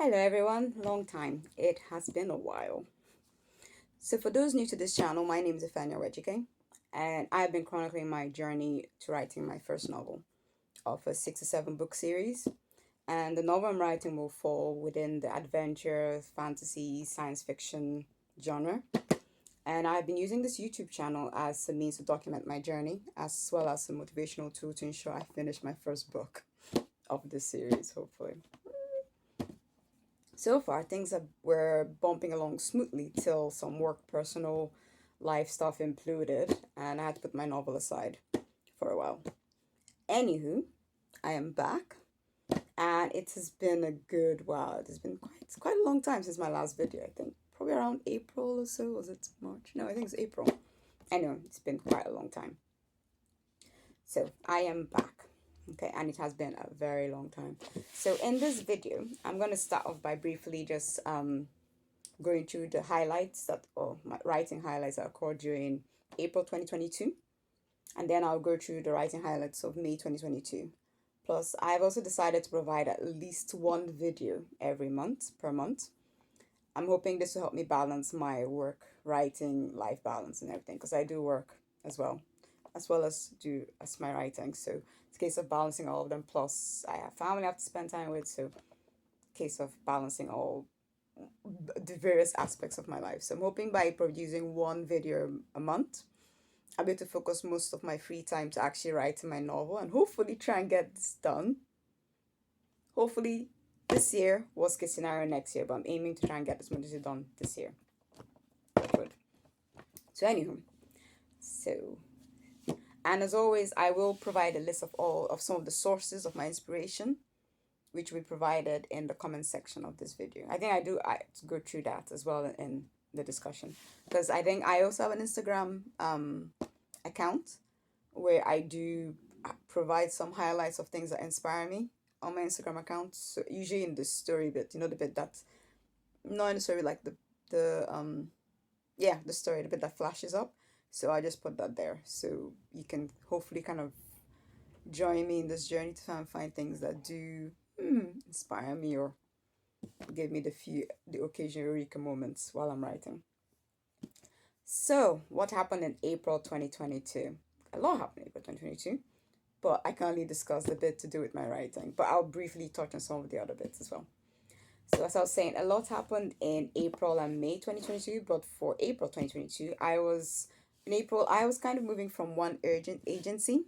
Hello everyone, long time. It has been a while. So for those new to this channel, my name is Efania Wejike, and I've been chronicling my journey to writing my first novel of a 6 to 7 book series. And the novel I'm writing will fall within the adventure, fantasy, science fiction genre. And I've been using this YouTube channel as a means to document my journey, as well as a motivational tool to ensure I finish my first book of this series, hopefully. So far, were bumping along smoothly till some work, personal life stuff imploded, and I had to put my novel aside for a while. Anywho, I am back, and it has been a good while. It has been quite a long time since my last video. I think probably around April or so. Was it March? No, I think it's April. Anyway, it's been quite a long time. So I am back. Okay, and it has been a very long time. So in this video, I'm going to start off by briefly just going through the highlights or my writing highlights that occurred during April 2022. And then I'll go through the writing highlights of May 2022. Plus, I've also decided to provide at least one video every month, per month. I'm hoping this will help me balance my work, writing, life balance and everything, because I do work as well as do as my writing. So it's a case of balancing all of them. Plus, I have family I have to spend time with. So case of balancing all the various aspects of my life. So I'm hoping by producing one video a month, I'll be able to focus most of my free time to actually write my novel and hopefully try and get this done. Hopefully this year, worst case scenario next year, but I'm aiming to try and get this much done this year. Good. So anywho, and as always, I will provide a list of some of the sources of my inspiration, which we provided in the comment section of this video. I think I go through that as well in the discussion, because I think I also have an Instagram account where I do provide some highlights of things that inspire me on my Instagram account. So usually in the story bit, the bit that's not in the story, like the story, the bit that flashes up. So I just put that there, so you can hopefully kind of join me in this journey to try and find things that do inspire me or give me the occasional eureka moments while I'm writing. So what happened in April 2022? A lot happened in April 2022, but I can only discuss the bit to do with my writing, but I'll briefly touch on some of the other bits as well. So as I was saying, a lot happened in April and May 2022, but for April 2022, I was kind of moving from one urgent agency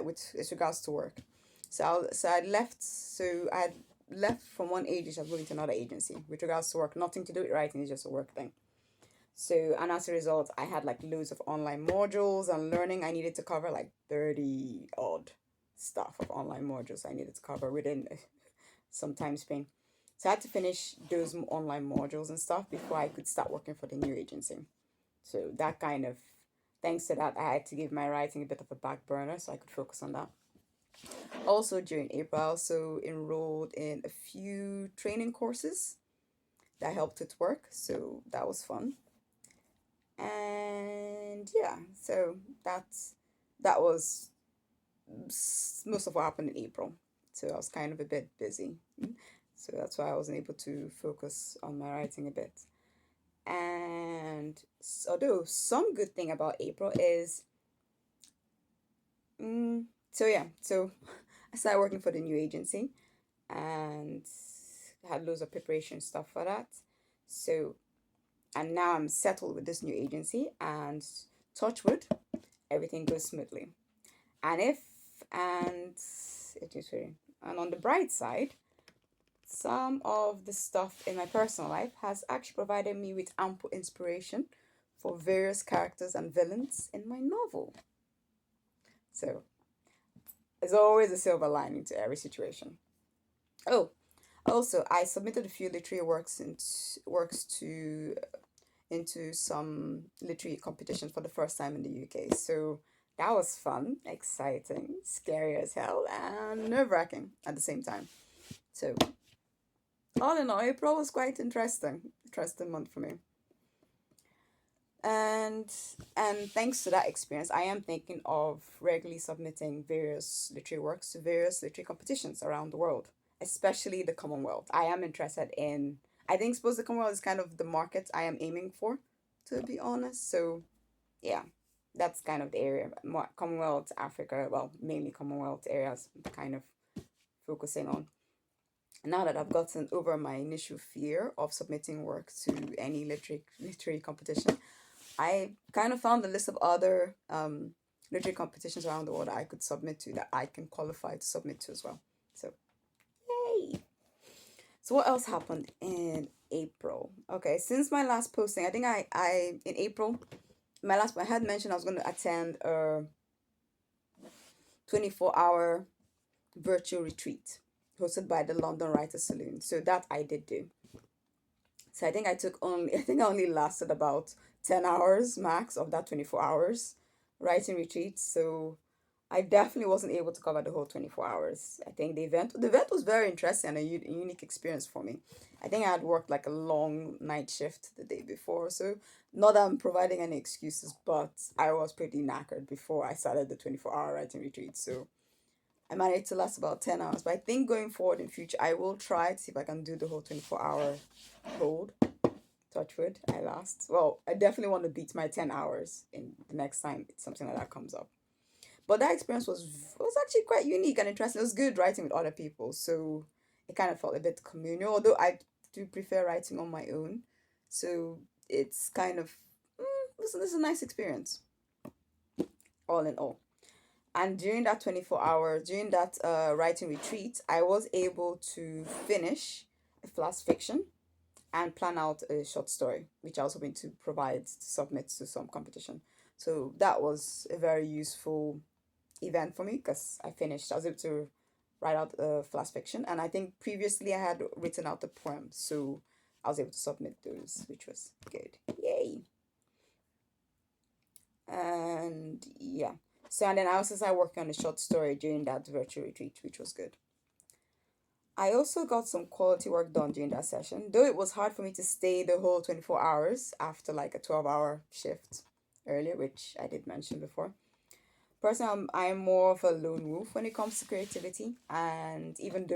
with regards to work. So I had left from one agency, I was moving to another agency with regards to work, nothing to do with writing, it's just a work thing. So, and as a result, I had like loads of online modules and learning. I needed to cover like 30 odd stuff of online modules I needed to cover within some time span. So I had to finish those online modules and stuff before I could start working for the new agency. So that kind of, thanks to that, I had to give my writing a bit of a back burner so I could focus on that. Also during April, I also enrolled in a few training courses that helped with work. So that was fun. And yeah, so that was most of what happened in April. So I was kind of a bit busy. So that's why I wasn't able to focus on my writing a bit. And although some good thing about April is, so I started working for the new agency and had loads of preparation stuff for that. So, and now I'm settled with this new agency and touch wood, everything goes smoothly. And and on the bright side, some of the stuff in my personal life has actually provided me with ample inspiration for various characters and villains in my novel. So, there's always a silver lining to every situation. Oh, also, I submitted a few literary works into some literary competition for the first time in the UK. So that was fun, exciting, scary as hell, and nerve-wracking at the same time. So all in all, April was quite interesting month for me. And thanks to that experience, I am thinking of regularly submitting various literary works to various literary competitions around the world especially the Commonwealth. I am interested in, I think, suppose the Commonwealth is kind of the market I am aiming for, to be honest. So, yeah, that's kind of the area. More Commonwealth, Africa, well, mainly Commonwealth areas, kind of focusing on. Now that I've gotten over my initial fear of submitting work to any literary competition, I kind of found a list of other literary competitions around the world that I could submit to, that I can qualify to submit to as well. So, yay! So what else happened in April? Okay, since my last posting, I think I in April, I had mentioned I was going to attend a 24-hour virtual retreat hosted by the London Writers Saloon. So that I did do. So I think I only lasted about 10 hours max of that 24 hours writing retreat. So I definitely wasn't able to cover the whole 24 hours. I think the event was very interesting and a unique experience for me. I think I had worked like a long night shift the day before. So not that I'm providing any excuses, but I was pretty knackered before I started the 24-hour writing retreat. So I managed to last about 10 hours. But I think going forward in future, I will try to see if I can do the whole 24-hour hold. Touch wood, I last. Well, I definitely want to beat my 10 hours in the next time something like that comes up. But that experience was actually quite unique and interesting. It was good writing with other people, so it kind of felt a bit communal. Although I do prefer writing on my own, so it's kind of this is a nice experience, all in all. And during that 24 hours, during that writing retreat, I was able to finish a flash fiction and plan out a short story, which I was hoping to provide to submit to some competition. So that was a very useful event for me because I was able to write out a flash fiction, and I think previously I had written out the poem, so I was able to submit those, which was good. Yay! And yeah, so and then I also started working on a short story during that virtual retreat, which was good. I also got some quality work done during that session, though it was hard for me to stay the whole 24 hours after like a 12-hour shift earlier, which I did mention before. Personally, I'm more of a lone wolf when it comes to creativity, and even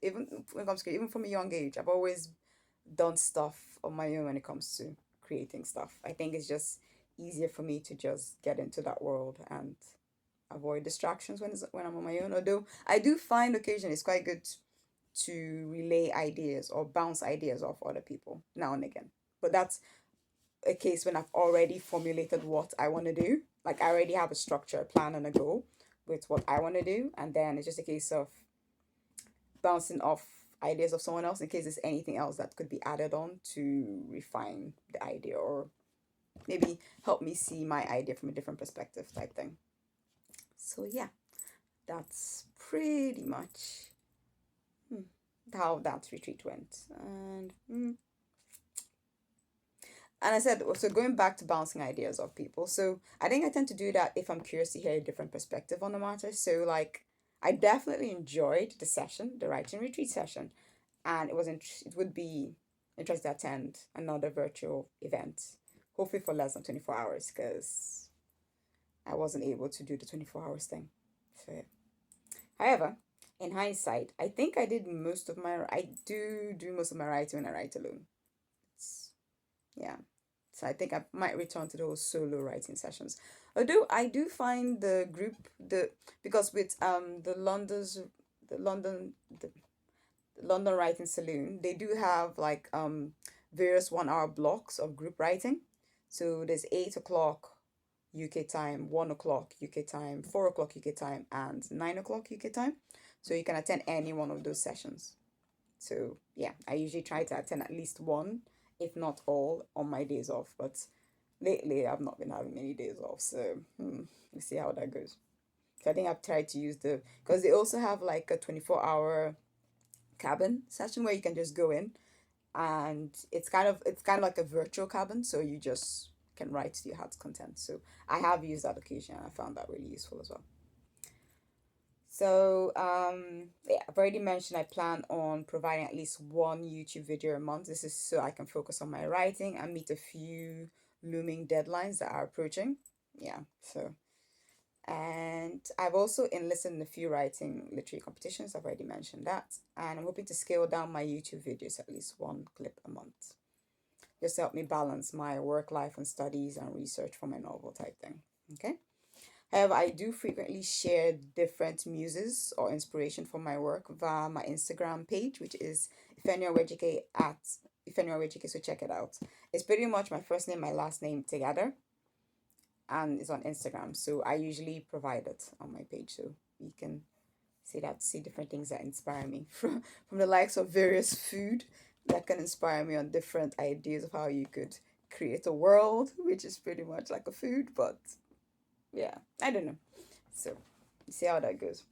when it comes to even from a young age, I've always done stuff on my own when it comes to creating stuff. I think it's just easier for me to just get into that world and avoid distractions when I'm on my own. Although I do find occasionally it's quite good to relay ideas or bounce ideas off other people now and again. But that's a case when I've already formulated what I want to do. Like I already have a structure, a plan, and a goal with what I want to do, and then it's just a case of bouncing off ideas of someone else in case there's anything else that could be added on to refine the idea or maybe help me see my idea from a different perspective type thing. So yeah, that's pretty much how that retreat went. And I said, so going back to bouncing ideas off people. So I think I tend to do that if I'm curious to hear a different perspective on the matter. So like, I definitely enjoyed the session, the writing retreat session, and it would be interesting to attend another virtual event, hopefully for less than 24 hours, because I wasn't able to do the 24 hours thing. So, yeah. However, in hindsight, I think I do most of my writing when I write alone. It's, yeah. So I think I might return to those solo writing sessions. Although I do find the group because with the London the London Writing Saloon, they do have like various 1 hour blocks of group writing. So there's 8 o'clock UK time, 1 o'clock UK time, 4 o'clock UK time, and 9 o'clock UK time. So you can attend any one of those sessions. So yeah, I usually try to attend at least one, if not all, on my days off. But lately, I've not been having many days off. So we'll see how that goes. So I think I've tried to use because they also have like a 24-hour cabin session where you can just go in, and it's kind of like a virtual cabin, so you just can write to your heart's content. So I have used that occasion and I found that really useful as well. So yeah, I've already mentioned I plan on providing at least one YouTube video a month. This is so I can focus on my writing and meet a few looming deadlines that are approaching. Yeah, so And I've also enlisted in a few writing literary competitions. I've already mentioned that. And I'm hoping to scale down my YouTube videos at least one clip a month. Just to help me balance my work life and studies and research for my novel type thing. Okay. However, I do frequently share different muses or inspiration for my work via my Instagram page, which is Ifeanyiowejike at Ifeanyiowejike, so check it out. It's pretty much my first name, my last name together, and it's on Instagram. So I usually provide it on my page, so you can see different things that inspire me from the likes of various food that can inspire me on different ideas of how you could create a world, which is pretty much like a food, but yeah, I don't know. So, see how that goes.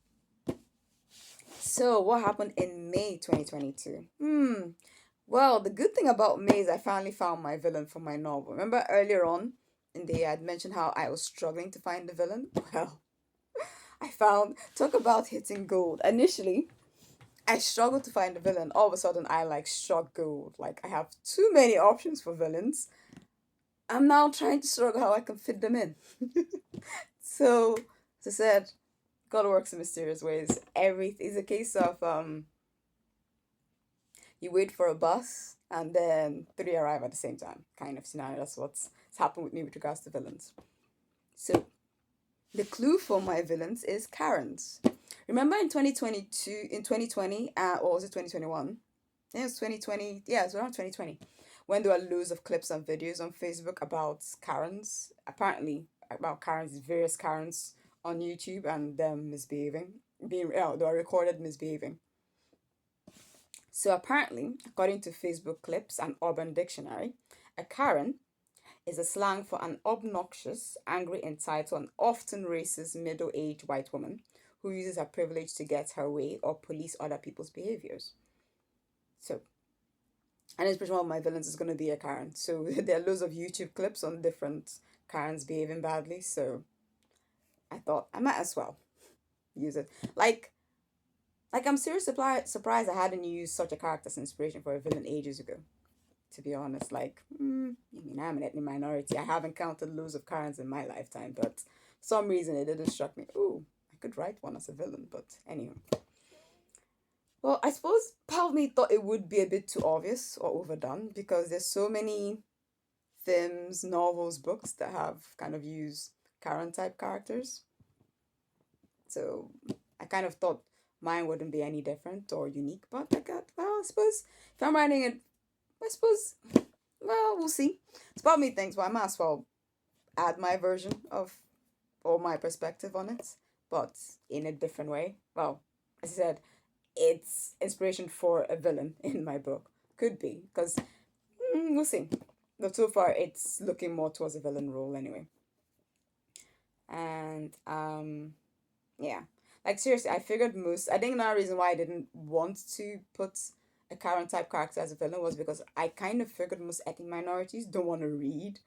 So, what happened in May 2022? Well, the good thing about May is I finally found my villain for my novel. Remember earlier on in the year, I'd mentioned how I was struggling to find the villain? Well, I found, talk about hitting gold. Initially, I struggled to find a villain. All of a sudden, I like struck gold. Like, I have too many options for villains. I'm now trying to struggle how I can fit them in. So, as I said, God works in mysterious ways. Everything is a case of you wait for a bus and then three arrive at the same time kind of scenario. That's what's happened with me with regards to villains. So the clue for my villains is Karens. Remember in 2022, in 2020, or was it 2021? Yeah, it was 2020. Yeah, it was around 2020 when there were loads of clips and videos on Facebook about Karens. Apparently, about Karens, various Karens on YouTube and them misbehaving, they were recorded misbehaving. So apparently, according to Facebook clips and Urban Dictionary, a Karen is a slang for an obnoxious, angry, entitled, and often racist middle-aged white woman who uses her privilege to get her way or police other people's behaviors. So, and it's pretty one of my villains is going to be a Karen. So there are loads of YouTube clips on different Karens behaving badly. So I thought I might as well use it. I'm seriously surprised I hadn't used such a character as inspiration for a villain ages ago. To be honest, I'm an ethnic minority. I have encountered loads of Karens in my lifetime, but for some reason it didn't struck me. Ooh, I could write one as a villain, but anyway. Well, I suppose part of me thought it would be a bit too obvious or overdone because there's so many films, novels, books that have kind of used Karen type characters. So I kind of thought mine wouldn't be any different or unique, but I suppose if I'm writing it, I suppose, well, we'll see. It's about me things, but I might as well add my version of or my perspective on it, but in a different way. Well, as I said, it's inspiration for a villain in my book. Could be, because we'll see. But so far, it's looking more towards a villain role anyway. And yeah, like seriously, I figured most. I think another reason why I didn't want to put a Karen type character as a villain was because I kind of figured most ethnic minorities don't want to read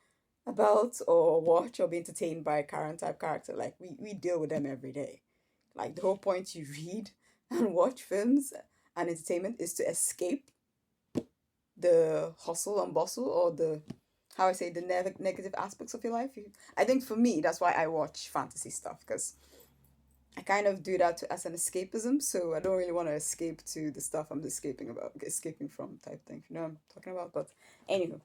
about or watch or be entertained by a Karen type character. Like we deal with them every day. Like the whole point you read and watch films and entertainment is to escape the hustle and bustle or the how I say the negative aspects of your life. I think for me that's why I watch fantasy stuff because I kind of do that as an escapism. So I don't really want to escape to the stuff I'm escaping from type thing. You know what I'm talking about? But anyway,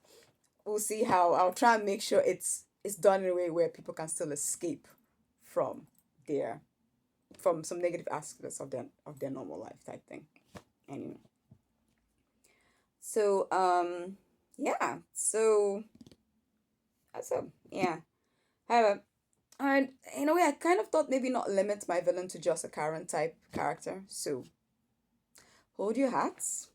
we'll see how I'll try and make sure it's done in a way where people can still escape from their from some negative aspects of their normal life type thing. Anyway. So yeah. So yeah. However, and in a way I kind of thought maybe not limit my villain to just a Karen type character. So hold your hats.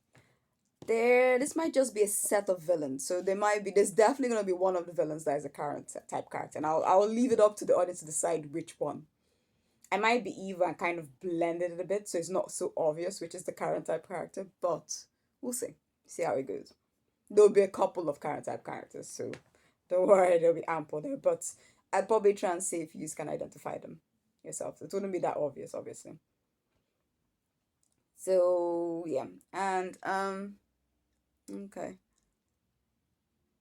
This might just be a set of villains. So there's definitely gonna be one of the villains that is a Karen type character. And I'll leave it up to the audience to decide which one. I might be evil and kind of blended it a bit so it's not so obvious which is the Karen type character, but we'll see. See how it goes. There'll be a couple of Karen type characters, so don't worry, there'll be ample there. But I'd probably try and see if you can identify them yourself. It wouldn't be that obvious, obviously. So yeah. And okay.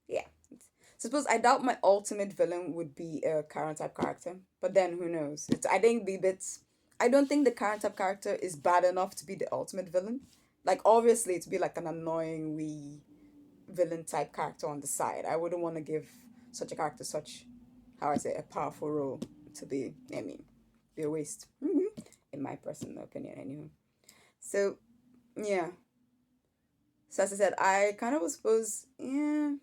Yeah. Suppose I doubt my ultimate villain would be a current type character, but then who knows? I think the bits. I don't think the current type character is bad enough to be the ultimate villain. Like obviously, to be like an annoying wee villain type character on the side. I wouldn't want to give such a character such, how I say, a powerful role to be. I mean, be a waste, in my personal opinion, anyway. So yeah. So as I said, I kind of was suppose yeah.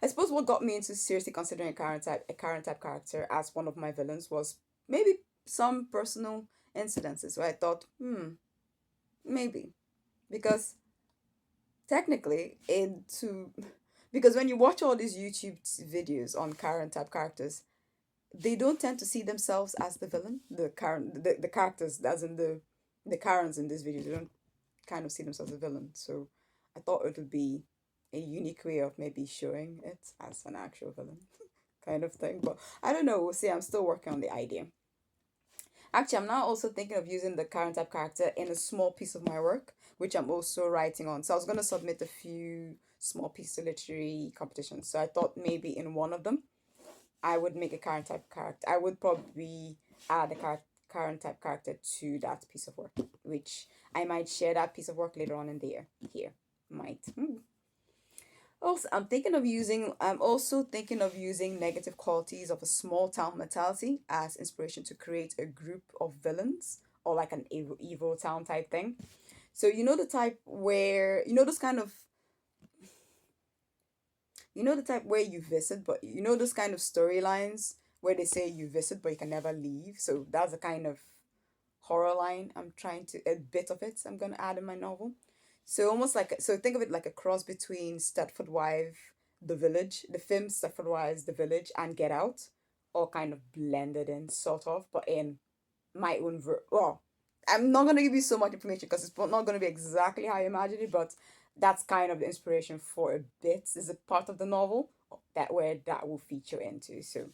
I suppose what got me into seriously considering a current type character as one of my villains was maybe some personal incidences where I thought, maybe. Because technically into because when you watch all these YouTube videos on current type characters, they don't tend to see themselves as the villain. The characters as in the Karens in this video, they don't kind of see themselves as a villain. So I thought it would be a unique way of maybe showing it as an actual villain kind of thing. But I don't know, we'll see. I'm still working on the idea. Actually, I'm now also thinking of using the current type character in a small piece of my work, which I'm also writing on. So I was going to submit a few small pieces of literary competitions. So I thought maybe in one of them, I would make a current type character. I would probably add a current type character to that piece of work, which I might share that piece of work later on in the year. Here, might. Also, I'm also thinking of using negative qualities of a small town mentality as inspiration to create a group of villains or like an evil town type thing. So you know the type where you know those kind of you know the type where you visit, but you know those kind of storylines where they say you visit but you can never leave. So that's the kind of horror line I'm trying to a bit of it I'm gonna add in my novel. So almost like so think of it like a cross between Stepford Wife, The Village, the film Stepford Wives, The Village, and Get Out, all kind of blended in sort of, but in my own well, I'm not gonna give you so much information because it's not gonna be exactly how I imagine it, but that's kind of the inspiration for a bit. Is a part of the novel that where that will feature into. So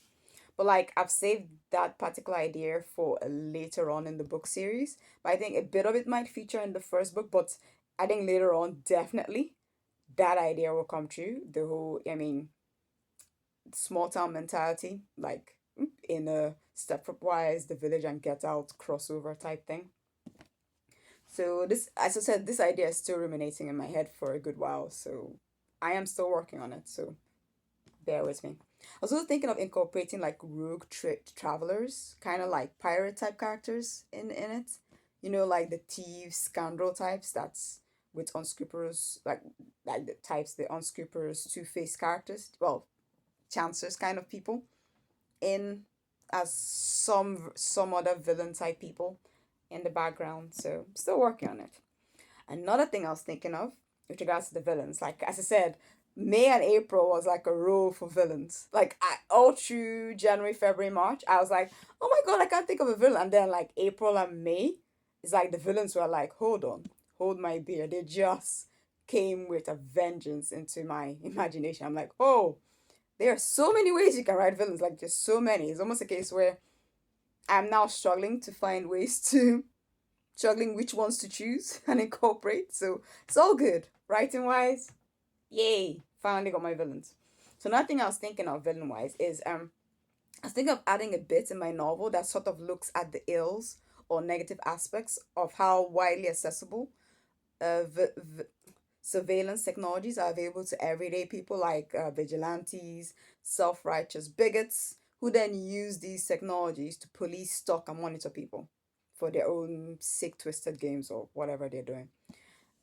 but like I've saved that particular idea for later on in the book series. But I think a bit of it might feature in the first book, but I think later on definitely that idea will come true. The whole I mean small town mentality, like in a Stepford Wives, The Village and Get Out crossover type thing. So this as I said, this idea is still ruminating in my head for a good while. So I am still working on it. So bear with me. I was also thinking of incorporating like rogue travelers, kind of like pirate type characters in it. You know, like the thieves, scoundrel types. That's with unscrupulous, like the types, the unscrupulous, two-faced characters. Well, chancers kind of people in as some other villain type people in the background. So still working on it. Another thing I was thinking of with regards to the villains, like as I said, May and April was like a rule for villains. Like all through January, February, March, I was like, oh my god, I can't think of a villain. And then like April and May, it's like the villains were like, hold on, hold my beer. They just came with a vengeance into my imagination. I'm like, oh, there are so many ways you can write villains. Like just so many. It's almost a case where I'm now struggling to find ways to juggling which ones to choose and incorporate. So it's all good. Writing wise, yay, finally got my villains. So another thing I was thinking of villain wise is I was thinking of adding a bit in my novel that sort of looks at the ills or negative aspects of how widely accessible surveillance technologies are available to everyday people like vigilantes, self-righteous bigots who then use these technologies to police, stalk, and monitor people for their own sick, twisted games or whatever they're doing.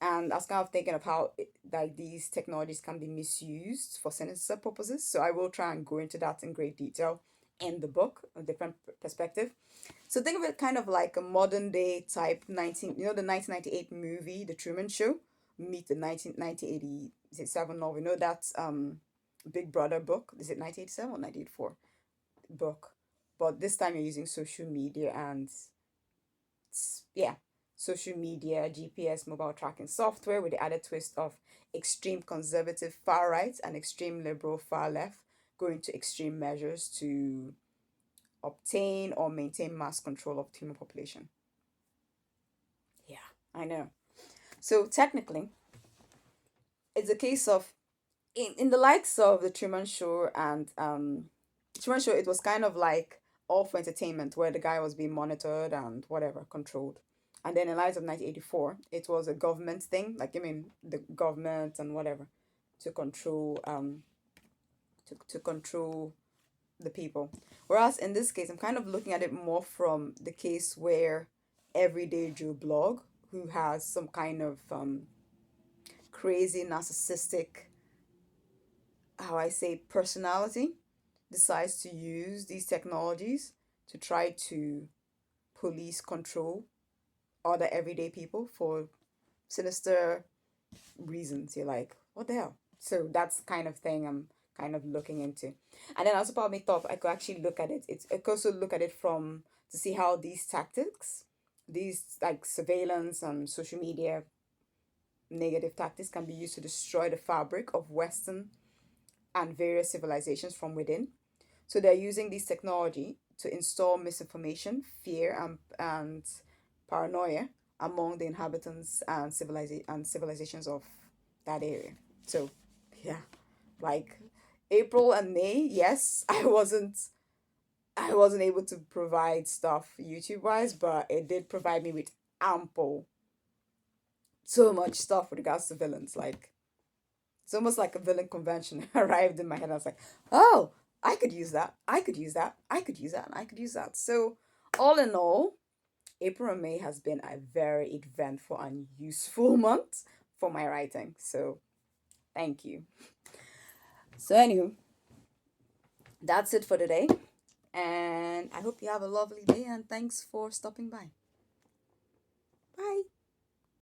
And I was kind of thinking of how like these technologies can be misused for sinister purposes. So I will try and go into that in great detail in the book, a different perspective. So think of it kind of like a modern day type 1998 movie, The Truman Show, meet the 1987 novel. You know that's Big Brother book. Is it 1987 or 1984 book? But this time you're using social media and yeah, social media, GPS, mobile tracking software with the added twist of extreme conservative far right and extreme liberal far left going to extreme measures to obtain or maintain mass control of the human population. Yeah, I know. So technically, it's a case of in the likes of the Truman Show and Truman Show, it was kind of like all for entertainment, where the guy was being monitored and whatever controlled. And then in light of 1984, it was a government thing, like I mean the government and whatever, to control to control the people. Whereas in this case, I'm kind of looking at it more from the case where everyday Joe blog, who has some kind of crazy narcissistic, how I say, personality, decides to use these technologies to try to police control other everyday people for sinister reasons. You're like, what the hell? So that's kind of thing I'm kind of looking into. And then also part of me thought I could actually look at it. I could also look at it from to see how these tactics, these like surveillance and social media negative tactics can be used to destroy the fabric of Western and various civilizations from within. So they're using this technology to install misinformation, fear, and paranoia among the inhabitants and civilizations of that area. So, yeah, like April and May, yes, I wasn't able to provide stuff YouTube wise, but it did provide me with ample, so much stuff with regards to villains. Like it's almost like a villain convention arrived in my head. I was like, oh, I could use that. I could use that. I could use that. And I could use that. So, all in all, April and May has been a very eventful and useful month for my writing. So, thank you. So, anywho, that's it for today. And I hope you have a lovely day and thanks for stopping by. Bye.